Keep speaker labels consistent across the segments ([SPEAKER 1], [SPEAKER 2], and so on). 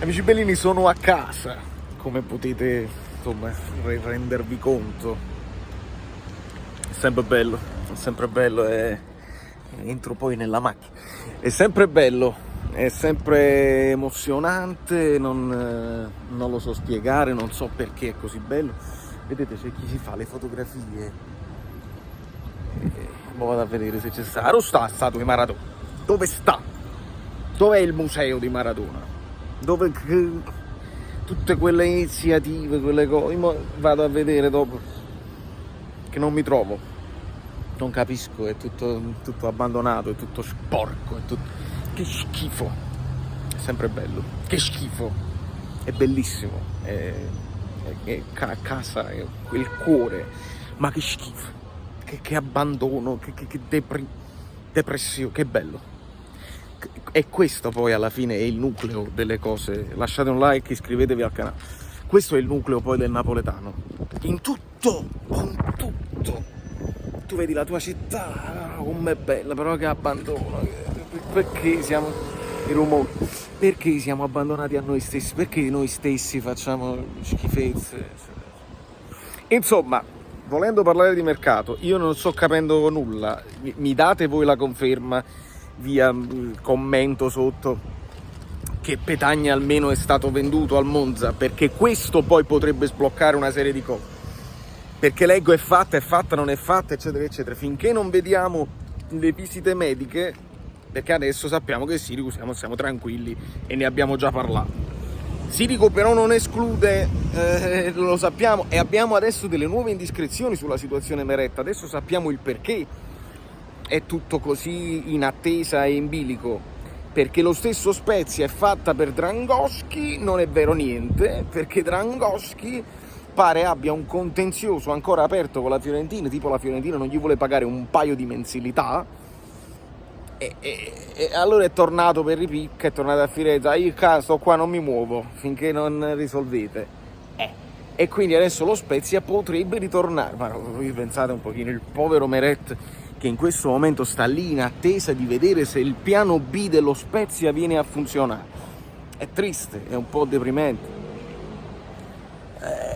[SPEAKER 1] Amici bellini, sono a casa, come potete insomma rendervi conto. È sempre bello e entro poi nella macchina. È sempre bello, è sempre emozionante, non lo so spiegare, non so perché è così bello. Vedete, c'è chi si fa le fotografie. Vado a vedere se c'è stato. Sta stato di Maradona. Dove sta? Dov'è il museo di Maradona? Dove tutte quelle iniziative, quelle cose, vado a vedere dopo, che non mi trovo, non capisco, è tutto abbandonato, è tutto sporco, che schifo, è sempre bello, che schifo, è bellissimo, è a casa, è quel cuore, ma che schifo, che abbandono, che depressione, che bello. E questo poi alla fine è il nucleo delle cose. Lasciate un like, iscrivetevi al canale. Questo è il nucleo poi del napoletano. In tutto. Tu vedi la tua città, com'è bella, però che abbandono. Perché siamo i rumori? Perché siamo abbandonati a noi stessi? Perché noi stessi facciamo schifezze? Insomma, volendo parlare di mercato, io non sto capendo nulla. Mi date voi la conferma via commento sotto che Petagna almeno è stato venduto al Monza, perché questo poi potrebbe sbloccare una serie di cose, perché leggo è fatta, non è fatta, eccetera eccetera, finché non vediamo le visite mediche, perché adesso sappiamo che Sirigu siamo tranquilli e ne abbiamo già parlato. Sirigu però non esclude, lo sappiamo, e abbiamo adesso delle nuove indiscrezioni sulla situazione Meretta, adesso sappiamo il perché è tutto così in attesa e in bilico, perché lo stesso Spezia è fatta per Dragoschi, non è vero niente, perché Dragoschi pare abbia un contenzioso ancora aperto con la Fiorentina, tipo la Fiorentina non gli vuole pagare un paio di mensilità, e allora è tornato per ripicca, è tornato a Firenze, io sto qua, non mi muovo finché non risolvete, e quindi adesso lo Spezia potrebbe ritornare, ma voi pensate un pochino, il povero Meret che in questo momento sta lì in attesa di vedere se il piano B dello Spezia viene a funzionare. È triste, è un po' deprimente.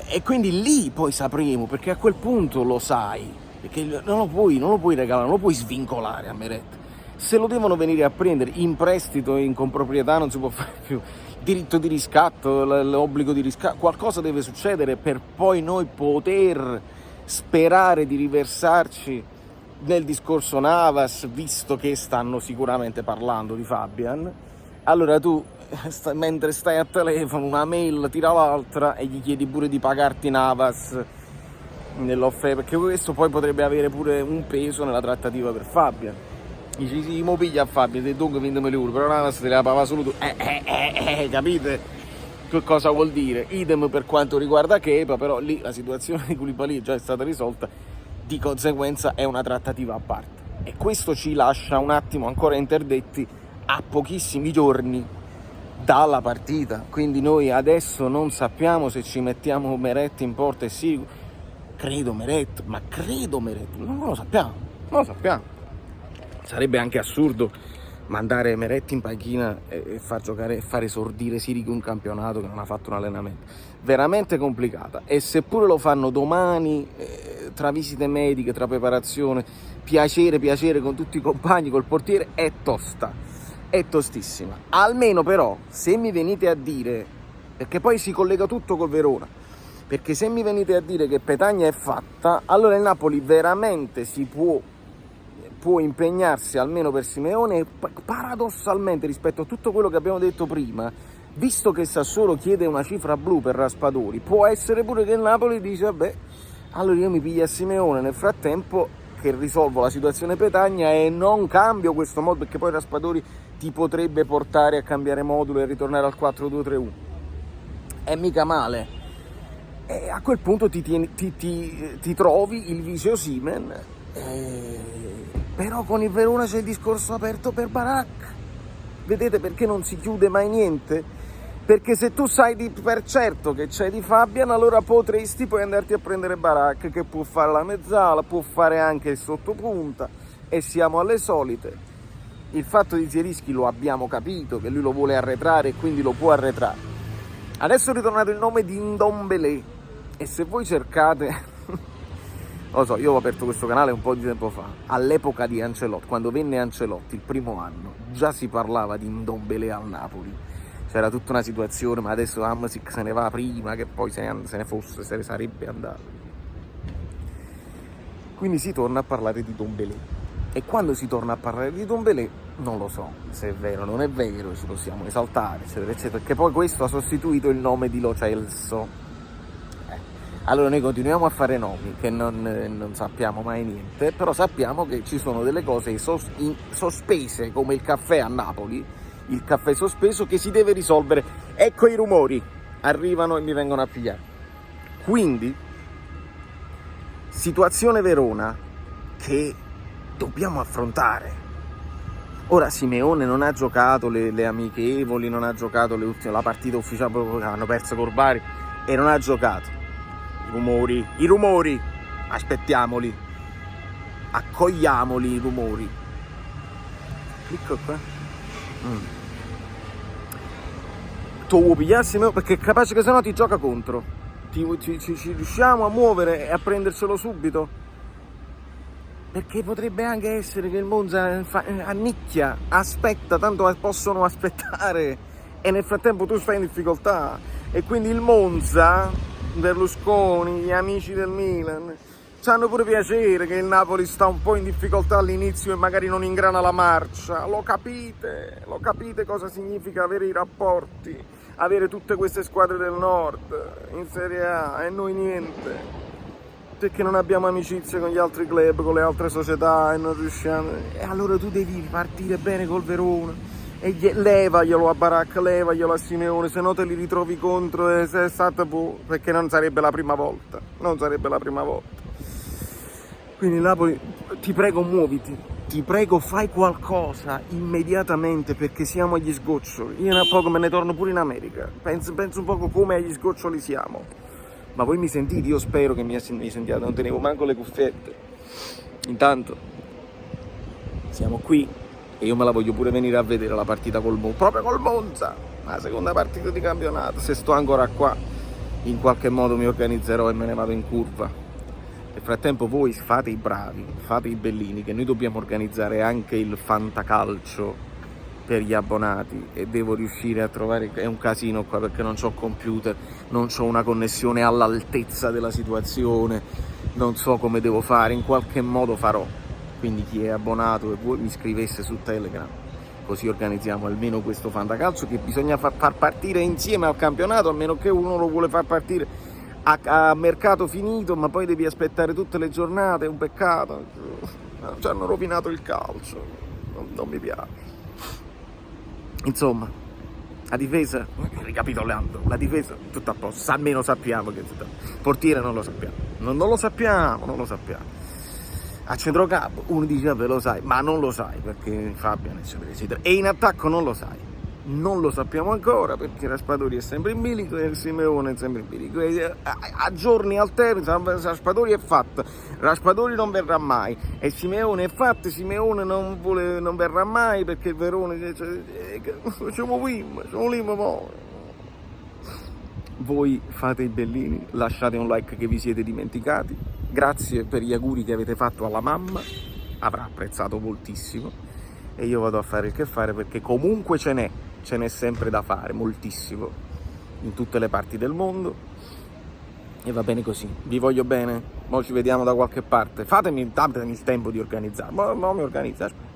[SPEAKER 1] E quindi lì poi sapremo, perché a quel punto lo sai, perché non lo puoi regalare, non lo puoi svincolare a Meret. Se lo devono venire a prendere in prestito, in comproprietà, non si può fare più. Diritto di riscatto, l'obbligo di riscatto, qualcosa deve succedere per poi noi poter sperare di riversarci nel discorso Navas, visto che stanno sicuramente parlando di Fabian. Allora tu, mentre stai a telefono, una mail tira l'altra e gli chiedi pure di pagarti Navas nell'offerta, perché questo poi potrebbe avere pure un peso nella trattativa per Fabian. Dici sì, mo piglia a Fabian, te dunque 20 euro, però Navas te la paga solo tu. Capite che cosa vuol dire? Idem per quanto riguarda Kepa, però lì la situazione di Koulibaly già è stata risolta, di conseguenza è una trattativa a parte, e questo ci lascia un attimo ancora interdetti a pochissimi giorni dalla partita, quindi noi adesso non sappiamo se ci mettiamo Meret in porta e sì, credo Meret, non lo sappiamo. Sarebbe anche assurdo mandare Meret in panchina e far giocare e far esordire Sirigu in un campionato che non ha fatto un allenamento. Veramente complicata, e seppure lo fanno domani, tra visite mediche, tra preparazione, piacere con tutti i compagni, col portiere, è tosta, è tostissima. Almeno però, se mi venite a dire, perché poi si collega tutto col Verona, perché se mi venite a dire che Petagna è fatta, allora il Napoli veramente può impegnarsi, almeno per Simeone, paradossalmente rispetto a tutto quello che abbiamo detto prima, visto che Sassuolo chiede una cifra blu per Raspadori, può essere pure che il Napoli dice vabbè, allora io mi piglio a Simeone nel frattempo che risolvo la situazione Petagna e non cambio questo modo, perché poi Raspadori ti potrebbe portare a cambiare modulo e ritornare al 4-2-3-1. È mica male. E a quel punto ti trovi il vice Osimhen, però con il Verona c'è il discorso aperto per Barak. Vedete perché non si chiude mai niente? Perché se tu sai per certo che c'è di Fabian, allora potresti poi andarti a prendere Barak, che può fare la mezzala, può fare anche il sottopunta, e siamo alle solite. Il fatto di Zielinski lo abbiamo capito, che lui lo vuole arretrare e quindi lo può arretrare. Adesso è ritornato il nome di Ndombele e se voi cercate lo so, io ho aperto questo canale un po' di tempo fa, all'epoca di Ancelotti, quando venne Ancelotti il primo anno, già si parlava di Ndombele al Napoli, c'era tutta una situazione, ma adesso Hamsik se ne va prima che poi se ne sarebbe andato, quindi si torna a parlare di Ndombele. E quando si torna a parlare di Ndombele non lo so se è vero o non è vero, ci possiamo esaltare eccetera eccetera, perché poi questo ha sostituito il nome di Lo Celso. Allora noi continuiamo a fare nomi che non sappiamo mai niente, però sappiamo che ci sono delle cose sospese, come il caffè a Napoli, il caffè sospeso che si deve risolvere. Ecco i rumori, arrivano e mi vengono a pigliare. Quindi, situazione Verona che dobbiamo affrontare. Ora Simeone non ha giocato le amichevoli, non ha giocato la partita ufficiale, proprio che hanno perso col Bari, e non ha giocato. I rumori, aspettiamoli, accogliamoli i rumori. Clicco qua. Tu vuoi pigliarsimo perché è capace che sennò ti gioca contro. Ci riusciamo a muovere e a prenderselo subito? Perché potrebbe anche essere che il Monza annicchia, aspetta, tanto possono aspettare e nel frattempo tu stai in difficoltà e quindi il Monza, Berlusconi, gli amici del Milan hanno pure piacere che il Napoli sta un po' in difficoltà all'inizio e magari non ingrana la marcia. Lo capite cosa significa avere i rapporti, avere tutte queste squadre del nord in Serie A e noi niente, perché non abbiamo amicizie con gli altri club, con le altre società e non riusciamo. E allora tu devi partire bene col Verona e levaglielo a Baracca, levaglielo a Simeone, se no te li ritrovi contro e se è stato perché non sarebbe la prima volta, quindi Napoli, ti prego muoviti, ti prego fai qualcosa immediatamente perché siamo agli sgoccioli. Io a poco me ne torno pure in America, penso un poco come agli sgoccioli siamo. Ma voi mi sentite? Io spero che mi sentiate, non tenevo manco le cuffiette. Intanto siamo qui e io me la voglio pure venire a vedere la partita proprio col Monza, la seconda partita di campionato. Se sto ancora qua in qualche modo mi organizzerò e me ne vado in curva. Nel frattempo voi fate i bravi, fate i bellini, che noi dobbiamo organizzare anche il fantacalcio per gli abbonati e devo riuscire a trovare, è un casino qua perché non c'ho computer, non c'ho una connessione all'altezza della situazione, non so come devo fare, in qualche modo farò. Quindi chi è abbonato e voi mi scrivesse su Telegram, così organizziamo almeno questo fantacalcio che bisogna far partire insieme al campionato, a meno che uno lo vuole far partire a mercato finito, ma poi devi aspettare tutte le giornate, è un peccato, ci hanno rovinato il calcio, non mi piace. Insomma, la difesa, ricapitolando, la difesa tutto a posto, almeno sappiamo che tutto. Portiere non lo sappiamo, non lo sappiamo. A centrocampo uno dice ve lo sai, ma non lo sai perché Fabian eccetera eccetera, e in attacco non lo sai, non lo sappiamo ancora perché Raspadori è sempre in bilico e Simeone è sempre in bilico, a giorni alterni Raspadori è fatta, Raspadori non verrà mai e Simeone è fatto, Simeone non verrà mai perché il Verona siamo lì. Voi fate i bellini, lasciate un like che vi siete dimenticati, grazie per gli auguri che avete fatto alla mamma, avrà apprezzato moltissimo e io vado a fare il che fare perché comunque ce n'è sempre da fare, moltissimo, in tutte le parti del mondo e va bene così, vi voglio bene, ora ci vediamo da qualche parte, datemi il tempo di organizzare, ma mi organizzo.